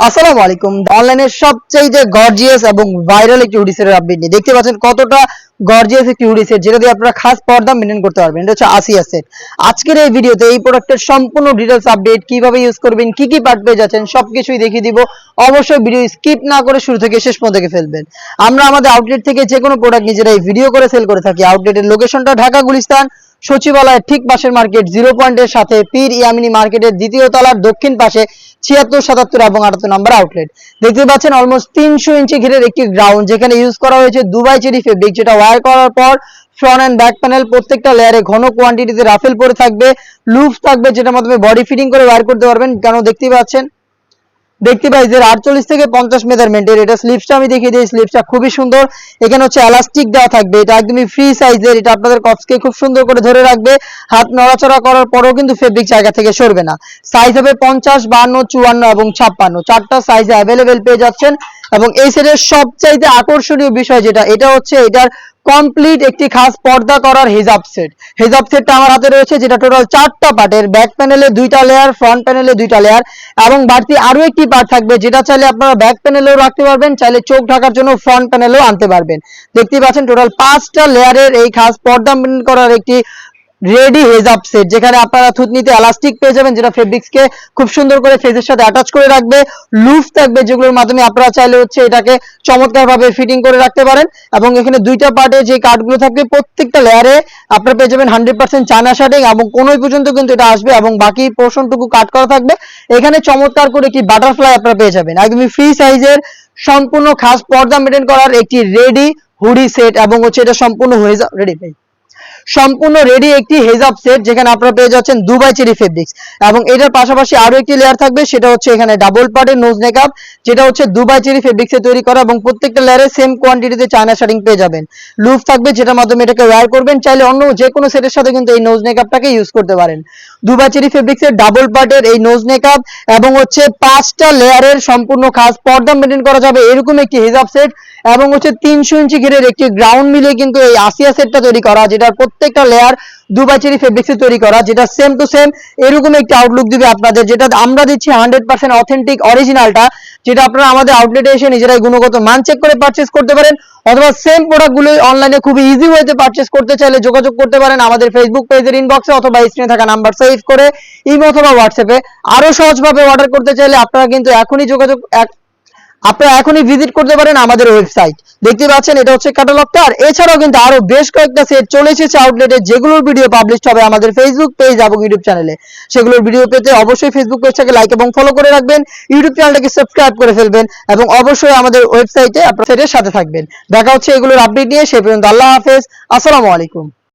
আসসালামু আলাইকুম। অনলাইনের সবচেয়ে গর্জিয়াস এবং ভাইরাল একটি হুডি সেটের আপডেট নিয়ে দেখতে পাচ্ছেন কতটা গর্জিয়াস একটি হুডি সেট, যেটা দিয়ে আপনারা খাস পর্দা মেনটেন করতে পারবেন। এটা হচ্ছে আসিয়া সেট। আজকের এই ভিডিওতে এই প্রোডাক্টের সম্পূর্ণ ডিটেইলস আপডেট, কিভাবে ইউজ করবেন, কি কি পার্ট পেয়ে যাচ্ছেন, সবকিছুই দেখিয়ে দিব। অবশ্যই ভিডিও স্কিপ না করে শুরু থেকে শেষ পর্যন্ত দেখে ফেলবেন। আমরা আমাদের আউটলেট থেকে যে কোনো প্রোডাক্ট নিজেরাই ভিডিও করে সেল করে থাকি। আউটলেটের লোকেশনটা ঢাকা গুলিস্তান সচিবালয়ের ঠিক পাশের মার্কেট, জিরো পয়েন্টের সাথে পীর ইয়ামিনী মার্কেটের দ্বিতীয় তলার দক্ষিণ পাশে 76, 77 এবং 78 নম্বর আউটলেট। দেখতে পাচ্ছেন অলমোস্ট 300 ইঞ্চি ঘিরের একটি গ্রাউন্ড, যেখানে ইউজ করা হয়েছে দুবাই চেরি ফেব্রিক, যেটা ওয়্যার করার পর ফ্রন্ট এন্ড ব্যাক প্যানেল প্রত্যেকটা লেয়ারে ঘন কোয়ান্টিটিতে রাফেল পরে থাকবে, লুপ থাকবে, যেটার মাধ্যমে বডি ফিটিং করে ওয়্যার করতে পারবেন। কেন দেখতে পাই যে 48 থেকে 50 মেজারমেন্টের এটা স্লিপসটা আমি দেখিয়ে দিই। স্লিপসটা খুবই সুন্দর। এখানে হচ্ছে এলাস্টিক দেওয়া থাকবে, এটা একদমই ফ্রি সাইজের। এটা আপনাদের কপসকে খুব সুন্দর করে ধরে রাখবে। হাত নড়াচড়া করার পরেও কিন্তু ফেব্রিক জায়গা থেকে সরবে না। সাইজ হবে 50, 52, 54 এবং 56, চারটা সাইজে অ্যাভেলেবেল পেয়ে যাচ্ছেন। এবং এই সেটের সবচাইতে আকর্ষণীয় বিষয় যেটা, এটা হচ্ছে এটার কমপ্লিট একটি খাস পর্দা করার হিজাব সেট। হিজাব সেটটা আমার হাতে রয়েছে, যেটা টোটাল 4টা পার্টের। ব্যাক প্যানেলে 2টা লেয়ার, ফ্রন্ট প্যানেলে 2টা লেয়ার এবং বাড়তি আরো একটি পার্ট থাকবে, যেটা চাইলে আপনারা ব্যাক প্যানেলেও রাখতে পারবেন, চাইলে চোখ ঢাকার জন্য ফ্রন্ট প্যানেলেও আনতে পারবেন। দেখতেই পাচ্ছেন টোটাল 5টা লেয়ারের এই খাস পর্দা মেনটেন করার একটি রেডি হেজাব সেট, যেখানে আপনারা থুতনিতে এলাস্টিক পেয়ে যাবেন, যেটা ফেব্রিক্সকে খুব সুন্দর করে ফেসের সাথে অ্যাটাচ করে রাখবে। লুফ থাকবে, যেগুলোর মাধ্যমে আপনারা চাইলে হচ্ছে এটাকে চমৎকারভাবে ফিটিং করে রাখতে পারেন। এবং এখানে 2টা পার্টে যে কাটগুলো থাকবে, প্রত্যেকটা লেয়ারে আপনারা পেয়ে যাবেন 100% চায়না শার্টিং এবং কোনোই পর্যন্ত কিন্তু এটা আসবে এবং বাকি পোর্শনটুকু কাট করা থাকবে। এখানে চমৎকার করে একটি বাটারফ্লাই আপনারা পেয়ে যাবেন। একদমই ফ্রি সাইজের সম্পূর্ণ খাস পর্দা মেনটেন করার একটি রেডি হুডি সেট, এবং হচ্ছে এটা সম্পূর্ণ রেডি একটি হেজাব সেট, যেখানে আপনারা পেয়ে যাচ্ছেন দুবাই চেরি ফেব্রিক্স। এবং এটার পাশাপাশি আরো একটি লেয়ার থাকবে, সেটা হচ্ছে এখানে ডাবল পার্টের নোজ নেকআপ, যেটা হচ্ছে দুবাই চেরি ফেব্রিক্স এ তৈরি করা এবং প্রত্যেকটা লেয়ারে সেম কোয়ান্টিটিতে চায়না শার্টিং পেয়ে যাবেন। লুফ থাকবে, যেটার মাধ্যমে এটাকে ওয়্যার করবেন, চাইলে অন্য যে কোনো সেটের সাথে কিন্তু এই নোজ নেকআপটাকে ইউজ করতে পারেন। দুবাই চেরি ফেব্রিক্স এর ডাবল পার্টের এই নোজ নেকআপ এবং হচ্ছে 5টা লেয়ারের সম্পূর্ণ খাস পর্দা মেনটেন করা যাবে এরকম একটি হেজাব সেট, এবং হচ্ছে 300 ইঞ্চি ঘিরের একটি গ্রাউন্ড মিলিয়ে কিন্তু এই আসিয়া সেটটা তৈরি করা, যেটার প্রত্যেকটা লেয়ার দুবাই চেরি ফেব্রিক্সে তৈরি করা, যেটা সেম টু সেম এরকম একটি আউটলুক দিবে আপনাদের, যেটা আমরা দিচ্ছি 100% অথেন্টিক অরিজিনালটা, যেটা আপনারা আমাদের আউটলেটে এসে নিজেরাই গুণগত মান চেক করে পারচেজ করতে পারেন। অথবা সেম প্রোডাক্টগুলো অনলাইনে খুবই ইজি ওয়েতে পারচেজ করতে চাইলে যোগাযোগ করতে পারেন আমাদের ফেসবুক পেজের ইনবক্সে, অথবা স্ক্রিনে থাকা নাম্বার সেভ করে ইমো অথবা হোয়াটসঅ্যাপে। আরো সহজভাবে অর্ডার করতে চাইলে আপনারা কিন্তু এখনই ভিজিট করতে পারেন আমাদের ওয়েবসাইট। দেখতে পাচ্ছেন এটা হচ্ছে ক্যাটালগটা। আর এছাড়াও কিন্তু আরো বেশ কয়েকটা সেট চলে এসেছে আউটলেটে, যেগুলোর ভিডিও পাবলিশ হবে আমাদের ফেসবুক পেজ এবং ইউটিউব চ্যানেলে। সেগুলোর ভিডিও পেতে অবশ্যই ফেসবুক পেজটাকে লাইক এবং ফলো করে রাখবেন, ইউটিউব চ্যানেলটাকে সাবস্ক্রাইব করে ফেলবেন এবং অবশ্যই আমাদের ওয়েবসাইটে আপনার সেটের সাথে থাকবেন। দেখা হচ্ছে এগুলোর আপডেট নিয়ে। সে পর্যন্ত আল্লাহ হাফেজ, আসসালামু আলাইকুম।